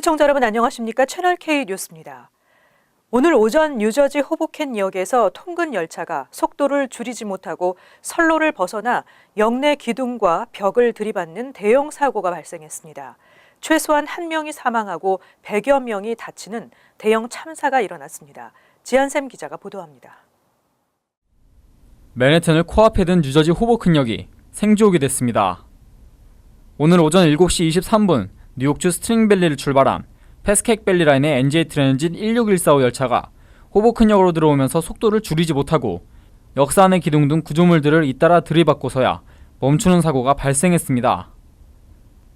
시청자 여러분 안녕하십니까? 채널 K 뉴스입니다. 오늘 오전 뉴저지 호보켄역에서 통근 열차가 속도를 줄이지 못하고 선로를 벗어나 역내 기둥과 벽을 들이받는 대형 사고가 발생했습니다. 최소한 1명이 사망하고 100여 명이 다치는 대형 참사가 일어났습니다. 지한샘 기자가 보도합니다. 맨해튼을 코앞에 둔 뉴저지 호보켄역이 생지옥이 됐습니다. 오늘 오전 7시 23분 뉴욕주 스트링밸리를 출발한 패스케이크밸리 라인의 NJ 트랜짓 16145 열차가 호보켄역으로 들어오면서 속도를 줄이지 못하고 역사 안의 기둥 등 구조물들을 잇따라 들이받고서야 멈추는 사고가 발생했습니다.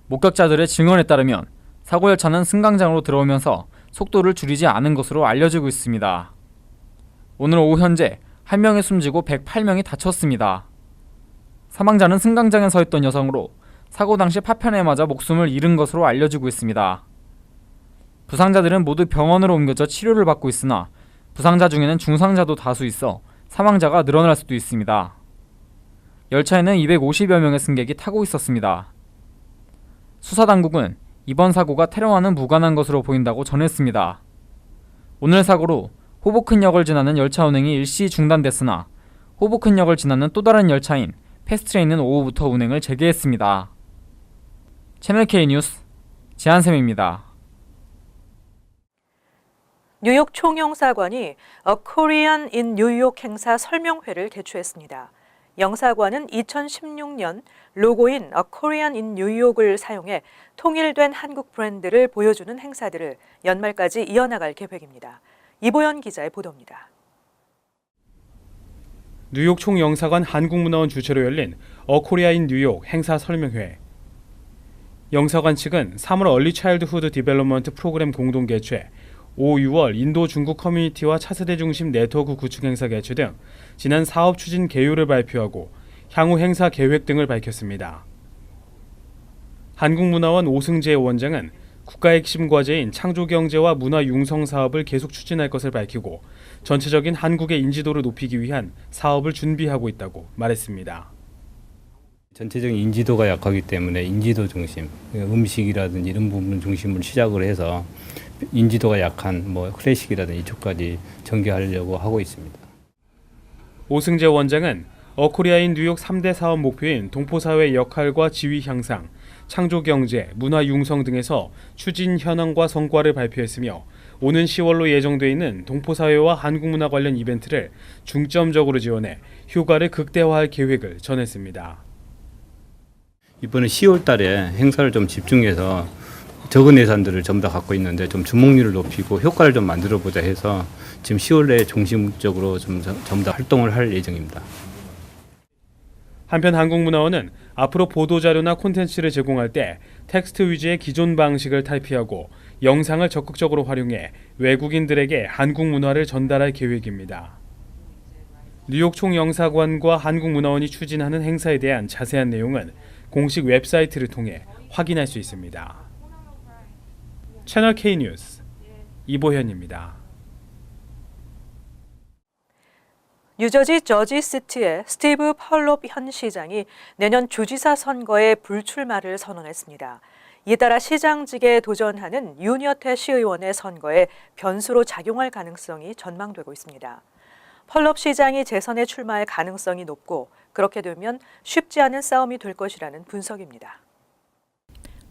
목격자들의 증언에 따르면 사고 열차는 승강장으로 들어오면서 속도를 줄이지 않은 것으로 알려지고 있습니다. 오늘 오후 현재 1명이 숨지고 108명이 다쳤습니다. 사망자는 승강장에 서 있던 여성으로 사고 당시 파편에 맞아 목숨을 잃은 것으로 알려지고 있습니다. 부상자들은 모두 병원으로 옮겨져 치료를 받고 있으나 부상자 중에는 중상자도 다수 있어 사망자가 늘어날 수도 있습니다. 열차에는 250여 명의 승객이 타고 있었습니다. 수사당국은 이번 사고가 테러와는 무관한 것으로 보인다고 전했습니다. 오늘 사고로 호보켄역을 지나는 열차 운행이 일시 중단됐으나 호보켄역을 지나는 또 다른 열차인 패스트레인은 오후부터 운행을 재개했습니다. 채널 K 뉴스 지한샘입니다. 뉴욕 총영사관이 A Korean in New York 행사 설명회를 개최했습니다. 영사관은 2016년 로고인 A Korean in New York을 사용해 통일된 한국 브랜드를 보여주는 행사들을 연말까지 이어나갈 계획입니다. 이보연 기자의 보도입니다. 뉴욕 총영사관 한국문화원 주최로 열린 A Korea in New York 행사 설명회. 영사관 측은 3월 얼리 차일드후드 디벨롭먼트 프로그램 공동 개최, 5, 6월 인도 중국 커뮤니티와 차세대 중심 네트워크 구축 행사 개최 등 지난 사업 추진 개요를 발표하고 향후 행사 계획 등을 밝혔습니다. 한국문화원 오승재 원장은 국가의 핵심 과제인 창조경제와 문화 융성 사업을 계속 추진할 것을 밝히고 전체적인 한국의 인지도를 높이기 위한 사업을 준비하고 있다고 말했습니다. 전체적인 인지도가 약하기 때문에 인지도 중심, 음식이라든지 이런 부분 중심으로 시작을 해서 인지도가 약한 클래식이라든지 이쪽까지 전개하려고 하고 있습니다. 오승재 원장은 어코리아인 뉴욕 3대 사업 목표인 동포사회의 역할과 지위 향상, 창조경제, 문화 융성 등에서 추진 현황과 성과를 발표했으며 오는 10월로 예정돼 있는 동포사회와 한국문화 관련 이벤트를 중점적으로 지원해 효과를 극대화할 계획을 전했습니다. 이번에 10월 달에 행사를 좀 집중해서 적은 예산들을 전부 다 갖고 있는데 좀 주목률을 높이고 효과를 좀 만들어보자 해서 지금 10월 내에 중심적으로 전부 다 활동을 할 예정입니다. 한편 한국문화원은 앞으로 보도자료나 콘텐츠를 제공할 때 텍스트 위주의 기존 방식을 탈피하고 영상을 적극적으로 활용해 외국인들에게 한국 문화를 전달할 계획입니다. 뉴욕 총영사관과 한국문화원이 추진하는 행사에 대한 자세한 내용은 공식 웹사이트를 통해 확인할 수 있습니다. 채널 K 뉴스 이보현입니다. 뉴저지 저지시티의 스티브 펄롭 현 시장이 내년 주지사 선거에 불출마를 선언했습니다. 이에 따라 시장직에 도전하는 윤여태 시의원의 선거에 변수로 작용할 가능성이 전망되고 있습니다. 펄롭 시장이 재선에 출마할 가능성이 높고 그렇게 되면 쉽지 않은 싸움이 될 것이라는 분석입니다.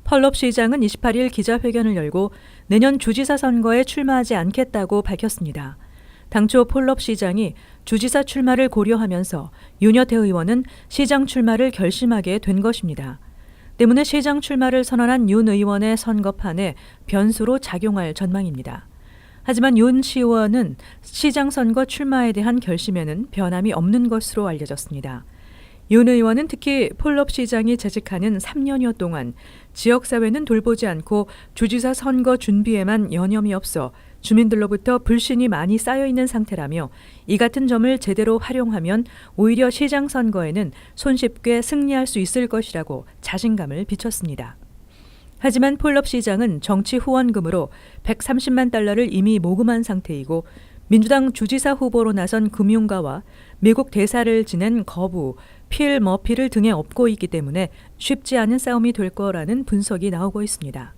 펄롭 시장은 28일 기자회견을 열고 내년 주지사 선거에 출마하지 않겠다고 밝혔습니다. 당초 펄롭 시장이 주지사 출마를 고려하면서 윤여태 의원은 시장 출마를 결심하게 된 것입니다. 때문에 시장 출마를 선언한 윤 의원의 선거판에 변수로 작용할 전망입니다. 하지만 윤 시의원은 시장 선거 출마에 대한 결심에는 변함이 없는 것으로 알려졌습니다. 윤 의원은 특히 펄롭 시장이 재직하는 3년여 동안 지역사회는 돌보지 않고 주지사 선거 준비에만 여념이 없어 주민들로부터 불신이 많이 쌓여있는 상태라며 이 같은 점을 제대로 활용하면 오히려 시장 선거에는 손쉽게 승리할 수 있을 것이라고 자신감을 비췄습니다. 하지만 펄롭 시장은 정치 후원금으로 130만 달러를 이미 모금한 상태이고 민주당 주지사 후보로 나선 금융가와 미국 대사를 지낸 거부, 필 머피를 등에 업고 있기 때문에 쉽지 않은 싸움이 될 거라는 분석이 나오고 있습니다.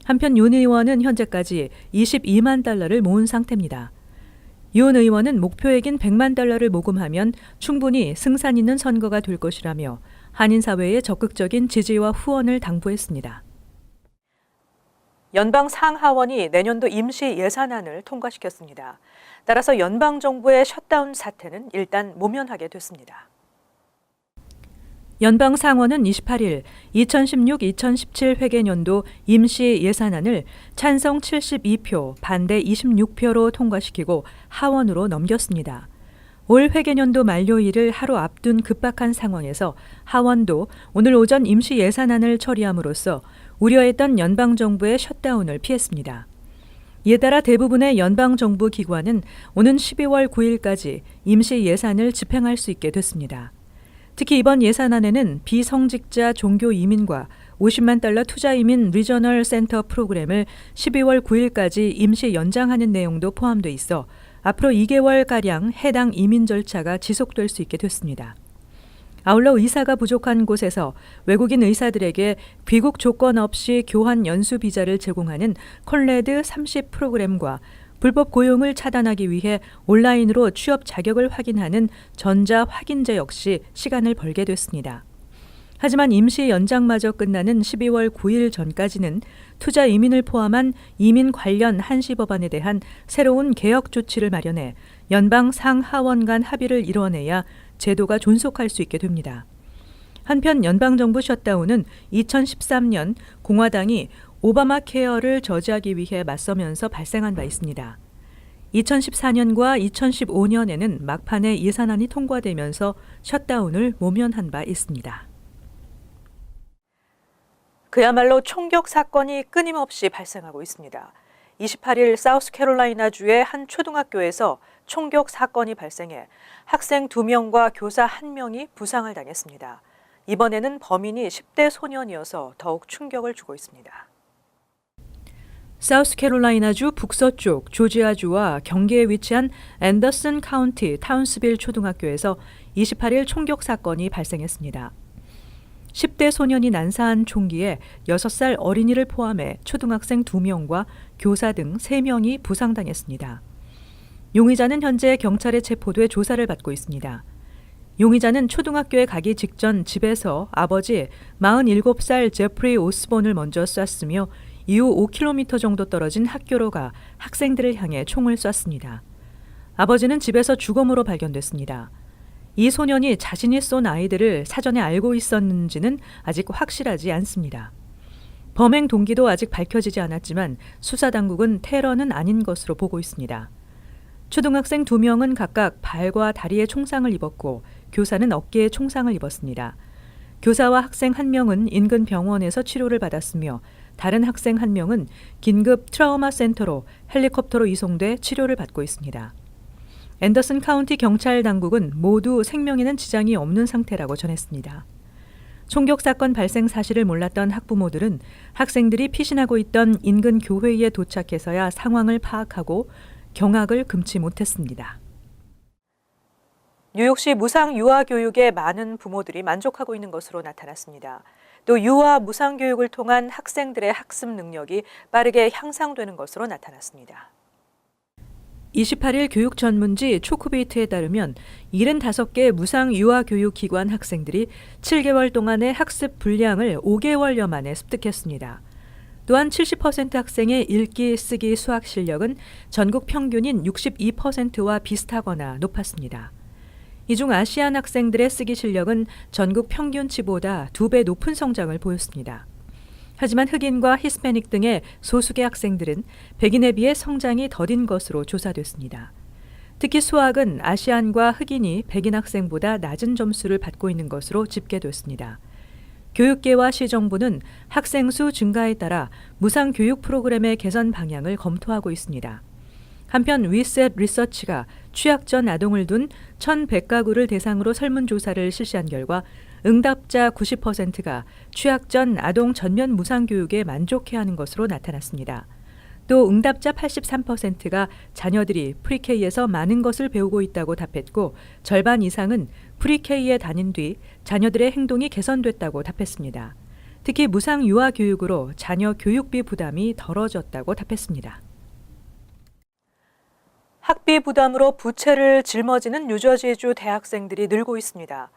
한편 윤 의원은 현재까지 22만 달러를 모은 상태입니다. 윤 의원은 목표액인 100만 달러를 모금하면 충분히 승산 있는 선거가 될 것이라며 한인 사회에 적극적인 지지와 후원을 당부했습니다. 연방 상하원이 내년도 임시 예산안을 통과시켰습니다. 따라서 연방정부의 셧다운 사태는 일단 모면하게 됐습니다. 연방 상원은 28일 2016-2017 회계년도 임시 예산안을 찬성 72표, 반대 26표로 통과시키고 하원으로 넘겼습니다. 올 회계년도 만료일을 하루 앞둔 급박한 상황에서 하원도 오늘 오전 임시 예산안을 처리함으로써 우려했던 연방정부의 셧다운을 피했습니다. 이에 따라 대부분의 연방정부 기관은 오는 12월 9일까지 임시 예산을 집행할 수 있게 됐습니다. 특히 이번 예산안에는 비성직자 종교 이민과 50만 달러 투자 이민 리저널 센터 프로그램을 12월 9일까지 임시 연장하는 내용도 포함돼 있어 앞으로 2개월가량 해당 이민 절차가 지속될 수 있게 됐습니다. 아울러 의사가 부족한 곳에서 외국인 의사들에게 귀국 조건 없이 교환 연수 비자를 제공하는 콜레드 30 프로그램과 불법 고용을 차단하기 위해 온라인으로 취업 자격을 확인하는 전자 확인제 역시 시간을 벌게 됐습니다. 하지만 임시 연장마저 끝나는 12월 9일 전까지는 투자 이민을 포함한 이민 관련 한시 법안에 대한 새로운 개혁 조치를 마련해 연방 상하원 간 합의를 이뤄내야 제도가 존속할 수 있게 됩니다. 한편 연방정부 셧다운은 2013년 공화당이 오바마 케어를 저지하기 위해 맞서면서 발생한 바 있습니다. 2014년과 2015년에는 막판에 예산안이 통과되면서 셧다운을 모면한 바 있습니다. 그야말로 총격 사건이 끊임없이 발생하고 있습니다. 28일 사우스캐롤라이나주의 한 초등학교에서 총격 사건이 발생해 학생 2명과 교사 1명이 부상을 당했습니다. 이번에는 범인이 10대 소년이어서 더욱 충격을 주고 있습니다. 사우스캐롤라이나주 북서쪽 조지아주와 경계에 위치한 앤더슨 카운티 타운스빌 초등학교에서 28일 총격 사건이 발생했습니다. 10대 소년이 난사한 총기에 6살 어린이를 포함해 초등학생 2명과 교사 등 3명이 부상당했습니다. 용의자는 현재 경찰에 체포돼 조사를 받고 있습니다. 용의자는 초등학교에 가기 직전 집에서 아버지 47살 제프리 오스본을 먼저 쐈으며 이후 5km 정도 떨어진 학교로 가 학생들을 향해 총을 쐈습니다. 아버지는 집에서 죽음으로 발견됐습니다. 이 소년이 자신이 쏜 아이들을 사전에 알고 있었는지는 아직 확실하지 않습니다. 범행 동기도 아직 밝혀지지 않았지만 수사당국은 테러는 아닌 것으로 보고 있습니다. 초등학생 2명은 각각 발과 다리에 총상을 입었고 교사는 어깨에 총상을 입었습니다. 교사와 학생 1명은 인근 병원에서 치료를 받았으며 다른 학생 1명은 긴급 트라우마 센터로 헬리콥터로 이송돼 치료를 받고 있습니다. 앤더슨 카운티 경찰 당국은 모두 생명에는 지장이 없는 상태라고 전했습니다. 총격 사건 발생 사실을 몰랐던 학부모들은 학생들이 피신하고 있던 인근 교회에 도착해서야 상황을 파악하고 경악을 금치 못했습니다. 뉴욕시 무상 유아 교육에 많은 부모들이 만족하고 있는 것으로 나타났습니다. 또 유아 무상 교육을 통한 학생들의 학습 능력이 빠르게 향상되는 것으로 나타났습니다. 28일 교육 전문지 초코베이트에 따르면 75개 무상 유아 교육 기관 학생들이 7개월 동안의 학습 분량을 5개월여 만에 습득했습니다. 또한 70% 학생의 읽기, 쓰기, 수학 실력은 전국 평균인 62%와 비슷하거나 높았습니다. 이 중 아시안 학생들의 쓰기 실력은 전국 평균치보다 2배 높은 성장을 보였습니다. 하지만 흑인과 히스패닉 등의 소수계 학생들은 백인에 비해 성장이 더딘 것으로 조사됐습니다. 특히 수학은 아시안과 흑인이 백인 학생보다 낮은 점수를 받고 있는 것으로 집계됐습니다. 교육계와 시정부는 학생 수 증가에 따라 무상 교육 프로그램의 개선 방향을 검토하고 있습니다. 한편 위셋 리서치가 취학 전 아동을 둔 1,100가구를 대상으로 설문조사를 실시한 결과 응답자 90%가 취학 전 아동 전면 무상 교육에 만족해하는 것으로 나타났습니다. 또 응답자 83%가 자녀들이 프리K에서 많은 것을 배우고 있다고 답했고 절반 이상은 프리K에 다닌 뒤 자녀들의 행동이 개선됐다고 답했습니다. 특히 무상 유아 교육으로 자녀 교육비 부담이 덜어졌다고 답했습니다. 학비 부담으로 부채를 짊어지는 뉴저지주 대학생들이 늘고 있습니다.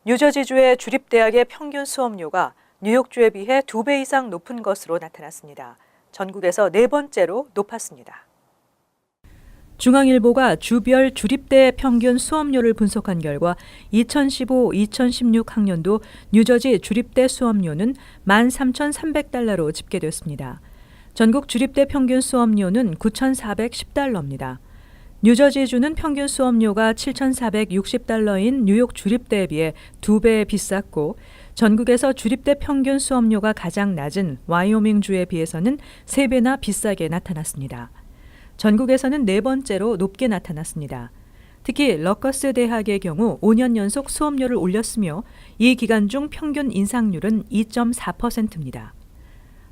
뉴저지주의 주립대학의 평균 수업료가 뉴욕주에 비해 2배 이상 높은 것으로 나타났습니다. 전국에서 4번째로 높았습니다. 중앙일보가 주별 주립대 평균 수업료를 분석한 결과 2015-2016 학년도 뉴저지 주립대 수업료는 13,300달러로 집계됐습니다. 전국 주립대 평균 수업료는 9,410달러입니다. 뉴저지주는 평균 수업료가 7,460달러인 뉴욕 주립대에 비해 2배 비쌌고 전국에서 주립대 평균 수업료가 가장 낮은 와이오밍주에 비해서는 3배나 비싸게 나타났습니다. 전국에서는 4번째로 높게 나타났습니다. 특히 러커스 대학의 경우 5년 연속 수업료를 올렸으며 이 기간 중 평균 인상률은 2.4%입니다.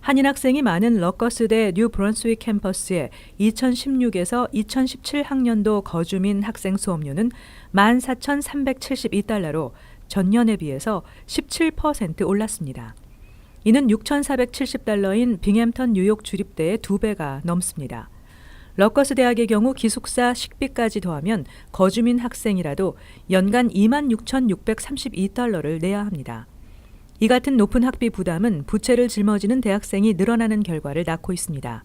한인 학생이 많은 러커스대 뉴브런스윅 캠퍼스의 2016에서 2017 학년도 거주민 학생 수업료는 14,372달러로 전년에 비해서 17% 올랐습니다. 이는 6,470달러인 빙햄턴 뉴욕 주립대의 2배가 넘습니다. 러커스 대학의 경우 기숙사 식비까지 더하면 거주민 학생이라도 연간 26,632달러를 내야 합니다. 이 같은 높은 학비 부담은 부채를 짊어지는 대학생이 늘어나는 결과를 낳고 있습니다.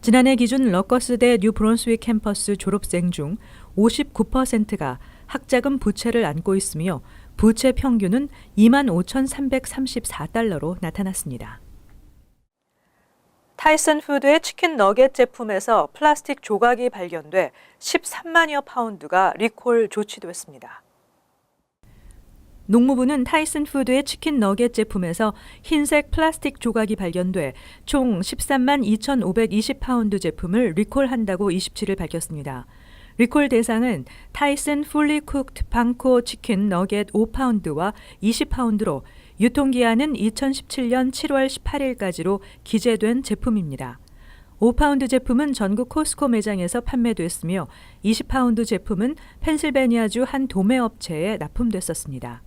지난해 기준 러커스대 뉴브런스윅 캠퍼스 졸업생 중 59%가 학자금 부채를 안고 있으며 부채 평균은 25,334달러로 나타났습니다. 타이슨 푸드의 치킨 너겟 제품에서 플라스틱 조각이 발견돼 13만여 파운드가 리콜 조치됐습니다. 농무부는 타이슨 푸드의 치킨 너겟 제품에서 흰색 플라스틱 조각이 발견돼 총 13만 2,520파운드 제품을 리콜한다고 27일 밝혔습니다. 리콜 대상은 타이슨 풀리 쿡드 방코 치킨 너겟 5파운드와 20파운드로 유통기한은 2017년 7월 18일까지로 기재된 제품입니다. 5파운드 제품은 전국 코스코 매장에서 판매됐으며 20파운드 제품은 펜실베니아주 한 도매업체에 납품됐었습니다.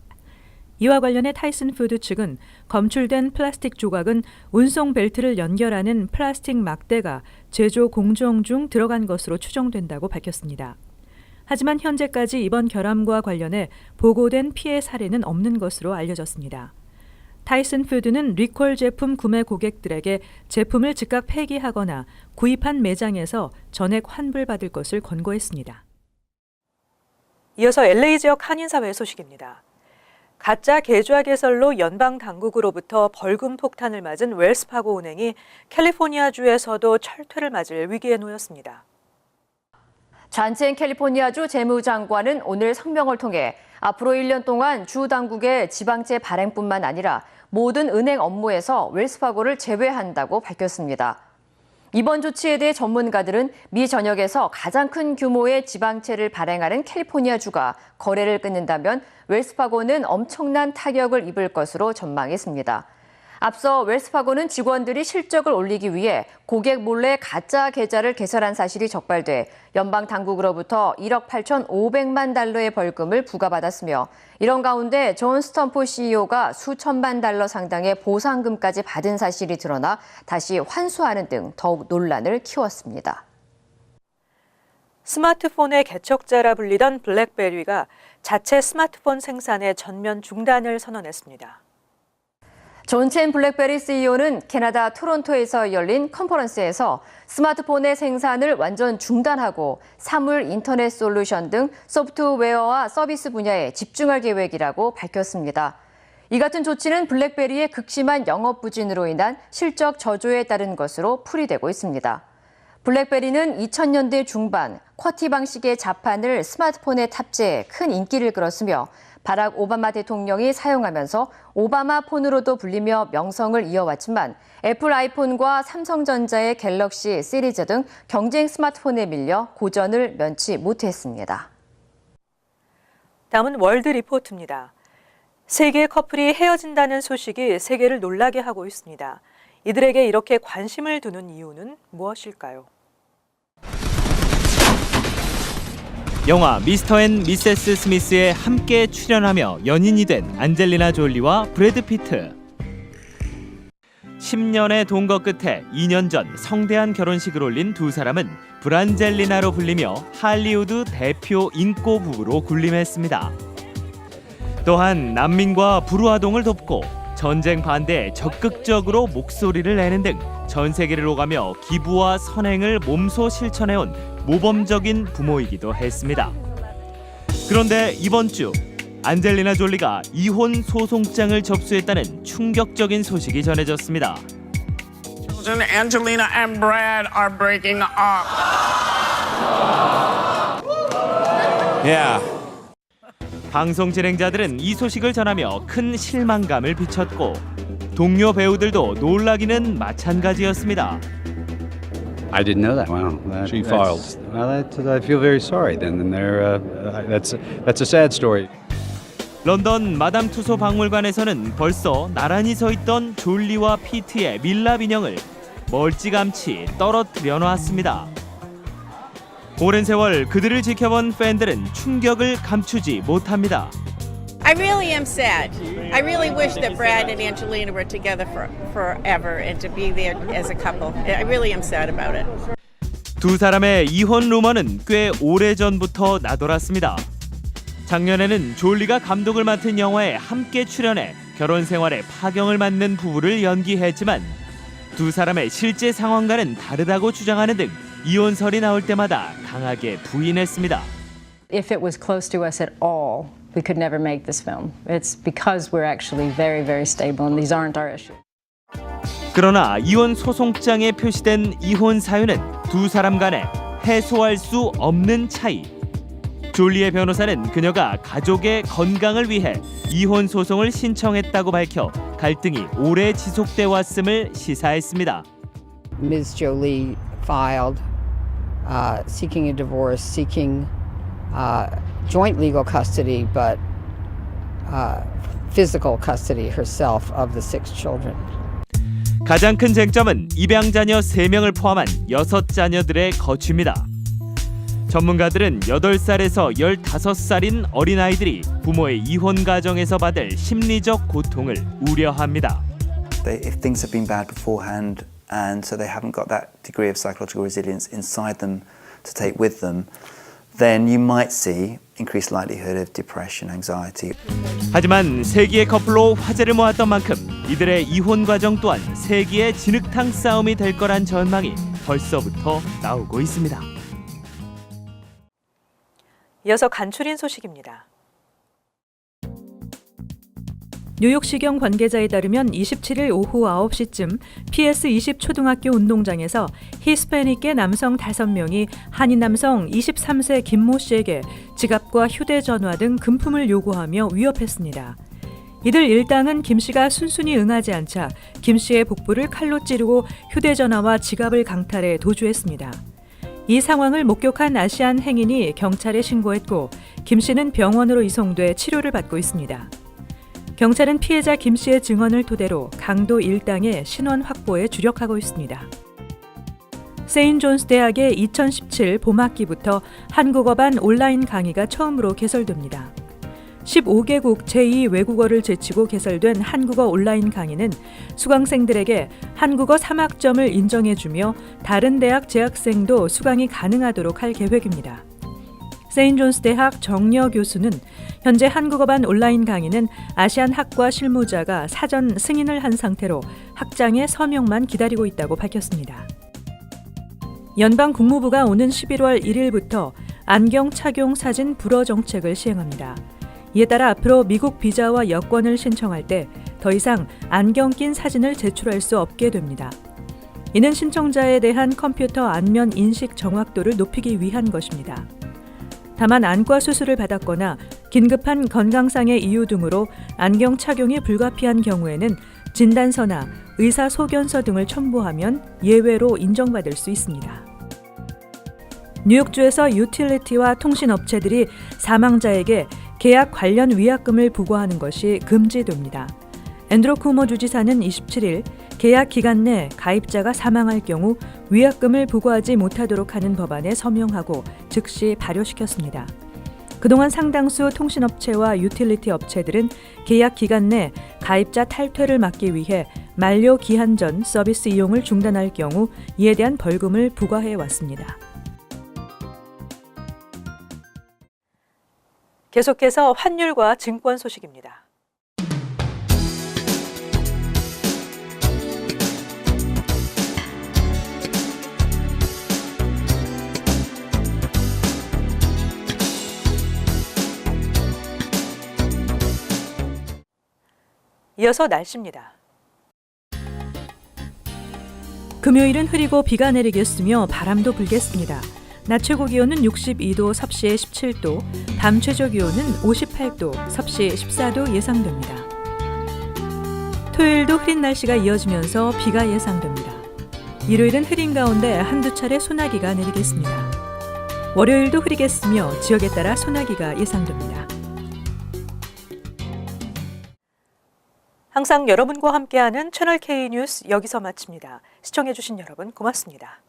이와 관련해 타이슨 푸드 측은 검출된 플라스틱 조각은 운송 벨트를 연결하는 플라스틱 막대가 제조 공정 중 들어간 것으로 추정된다고 밝혔습니다. 하지만 현재까지 이번 결함과 관련해 보고된 피해 사례는 없는 것으로 알려졌습니다. 타이슨 푸드는 리콜 제품 구매 고객들에게 제품을 즉각 폐기하거나 구입한 매장에서 전액 환불받을 것을 권고했습니다. 이어서 LA 지역 한인사회 소식입니다. 가짜 계좌 개설로 연방 당국으로부터 벌금 폭탄을 맞은 웰스파고 은행이 캘리포니아주에서도 철퇴를 맞을 위기에 놓였습니다. 잔첸 캘리포니아주 재무장관은 오늘 성명을 통해 앞으로 1년 동안 주 당국의 지방채 발행뿐만 아니라 모든 은행 업무에서 웰스파고를 제외한다고 밝혔습니다. 이번 조치에 대해 전문가들은 미 전역에서 가장 큰 규모의 지방채를 발행하는 캘리포니아주가 거래를 끊는다면 웰스파고는 엄청난 타격을 입을 것으로 전망했습니다. 앞서 웰스파고는 직원들이 실적을 올리기 위해 고객 몰래 가짜 계좌를 개설한 사실이 적발돼 연방 당국으로부터 1억 8,500만 달러의 벌금을 부과받았으며 이런 가운데 존 스텀프 CEO가 수천만 달러 상당의 보상금까지 받은 사실이 드러나 다시 환수하는 등 더욱 논란을 키웠습니다. 스마트폰의 개척자라 불리던 블랙베리가 자체 스마트폰 생산의 전면 중단을 선언했습니다. 존 첸 블랙베리 CEO는 캐나다 토론토에서 열린 컨퍼런스에서 스마트폰의 생산을 완전 중단하고 사물 인터넷 솔루션 등 소프트웨어와 서비스 분야에 집중할 계획이라고 밝혔습니다. 이 같은 조치는 블랙베리의 극심한 영업 부진으로 인한 실적 저조에 따른 것으로 풀이되고 있습니다. 블랙베리는 2000년대 중반 쿼티 방식의 자판을 스마트폰에 탑재해 큰 인기를 끌었으며 바락 오바마 대통령이 사용하면서 오바마 폰으로도 불리며 명성을 이어왔지만 애플 아이폰과 삼성전자의 갤럭시 시리즈 등 경쟁 스마트폰에 밀려 고전을 면치 못했습니다. 다음은 월드 리포트입니다. 세계 커플이 헤어진다는 소식이 세계를 놀라게 하고 있습니다. 이들에게 이렇게 관심을 두는 이유는 무엇일까요? 영화 미스터 앤 미세스 스미스에 함께 출연하며 연인이 된 안젤리나 졸리와 브래드 피트. 10년의 동거 끝에 2년 전 성대한 결혼식을 올린 두 사람은 브란젤리나로 불리며 할리우드 대표 인꼬 부부로 군림했습니다. 또한 난민과 불우아동을 돕고 전쟁 반대에 적극적으로 목소리를 내는 등 전 세계를 오가며 기부와 선행을 몸소 실천해온 모범적인 부모이기도 했습니다. 그런데 이번 주 안젤리나 졸리가 이혼 소송장을 접수했다는 충격적인 소식이 전해졌습니다. Angelina and Brad are breaking up. Yeah. 방송 진행자들은 이 소식을 전하며 큰 실망감을 비췄고 동료 배우들도 놀라기는 마찬가지였습니다. I didn't know that. Wow, She filed. I feel very sorry. Then that's a sad story. 런던 마담 투소 박물관에서는 벌써 나란히 서 있던 졸리와 피트의 밀랍 인형을 멀찌감치 떨어뜨려 놓았습니다. 오랜 세월 그들을 지켜본 팬들은 충격을 감추지 못합니다. I really am sad. I really wish that Brad and Angelina were together forever and to be there as a couple. I really am sad about it. 두 사람의 이혼 루머는 꽤 오래전부터 나돌았습니다. 작년에는 졸리가 감독을 맡은 영화에 함께 출연해 결혼 생활에 파경을 맞는 부부를 연기했지만 두 사람의 실제 상황과는 다르다고 주장하는 등 이혼설이 나올 때마다 강하게 부인했습니다. If it was close to us at all, we could never make this film. It's because we're actually very, very stable and these aren't our issues. 그러나 이혼 소송장에 표시된 이혼 사유는 두 사람 간에 해소할 수 없는 차이. 졸리의 변호사는 그녀가 가족의 건강을 위해 이혼 소송을 신청했다고 밝혀 갈등이 오래 지속돼 왔음을 시사했습니다. Ms. Jolie filed seeking a divorce, seeking joint legal custody, but physical custody herself of the 6 children. 가장 큰 쟁점은 입양 자녀 3명을 포함한 6자녀들의 거취입니다. 전문가들은 8살에서 15살인 어린아이들이 부모의 이혼 가정에서 받을 심리적 고통을 우려합니다. If things have been bad beforehand and so they haven't got that degree of psychological resilience inside them to take with them, then you might see increased likelihood of depression, anxiety. 하지만 세기의 커플로 화제를 모았던 만큼 이들의 이혼 과정 또한 세기의 진흙탕 싸움이 될 거란 전망이 벌써부터 나오고 있습니다. 이어서 간추린 소식입니다. 뉴욕시경 관계자에 따르면 27일 오후 9시쯤 PS20 초등학교 운동장에서 히스패닉계 남성 5명이 한인 남성 23세 김모 씨에게 지갑과 휴대전화 등 금품을 요구하며 위협했습니다. 이들 일당은 김 씨가 순순히 응하지 않자 김 씨의 복부를 칼로 찌르고 휴대전화와 지갑을 강탈해 도주했습니다. 이 상황을 목격한 아시안 행인이 경찰에 신고했고 김 씨는 병원으로 이송돼 치료를 받고 있습니다. 경찰은 피해자 김 씨의 증언을 토대로 강도 일당의 신원 확보에 주력하고 있습니다. 세인존스 대학의 2017 봄학기부터 한국어반 온라인 강의가 처음으로 개설됩니다. 15개국 제2 외국어를 제치고 개설된 한국어 온라인 강의는 수강생들에게 한국어 3학점을 인정해주며 다른 대학 재학생도 수강이 가능하도록 할 계획입니다. 세인존스 대학 정여 교수는 현재 한국어반 온라인 강의는 아시안 학과 실무자가 사전 승인을 한 상태로 학장의 서명만 기다리고 있다고 밝혔습니다. 연방 국무부가 오는 11월 1일부터 안경 착용 사진 불허 정책을 시행합니다. 이에 따라 앞으로 미국 비자와 여권을 신청할 때 더 이상 안경 낀 사진을 제출할 수 없게 됩니다. 이는 신청자에 대한 컴퓨터 안면 인식 정확도를 높이기 위한 것입니다. 다만 안과 수술을 받았거나 긴급한 건강상의 이유 등으로 안경 착용이 불가피한 경우에는 진단서나 의사 소견서 등을 첨부하면 예외로 인정받을 수 있습니다. 뉴욕주에서 유틸리티와 통신업체들이 사망자에게 계약 관련 위약금을 부과하는 것이 금지됩니다. 앤드루 쿠모 주지사는 27일 계약 기간 내 가입자가 사망할 경우 위약금을 부과하지 못하도록 하는 법안에 서명하고 즉시 발효시켰습니다. 그동안 상당수 통신업체와 유틸리티 업체들은 계약 기간 내 가입자 탈퇴를 막기 위해 만료 기한 전 서비스 이용을 중단할 경우 이에 대한 벌금을 부과해 왔습니다. 계속해서 환율과 증권 소식입니다. 이어서 날씨입니다. 금요일은 흐리고 비가 내리겠으며 바람도 불겠습니다. 낮 최고 기온은 62도, 섭씨 17도, 밤 최저 기온은 58도, 섭씨 14도 예상됩니다. 토요일도 흐린 날씨가 이어지면서 비가 예상됩니다. 일요일은 흐린 가운데 한두 차례 소나기가 내리겠습니다. 월요일도 흐리겠으며 지역에 따라 소나기가 예상됩니다. 항상 여러분과 함께하는 채널 K 뉴스 여기서 마칩니다. 시청해주신 여러분 고맙습니다.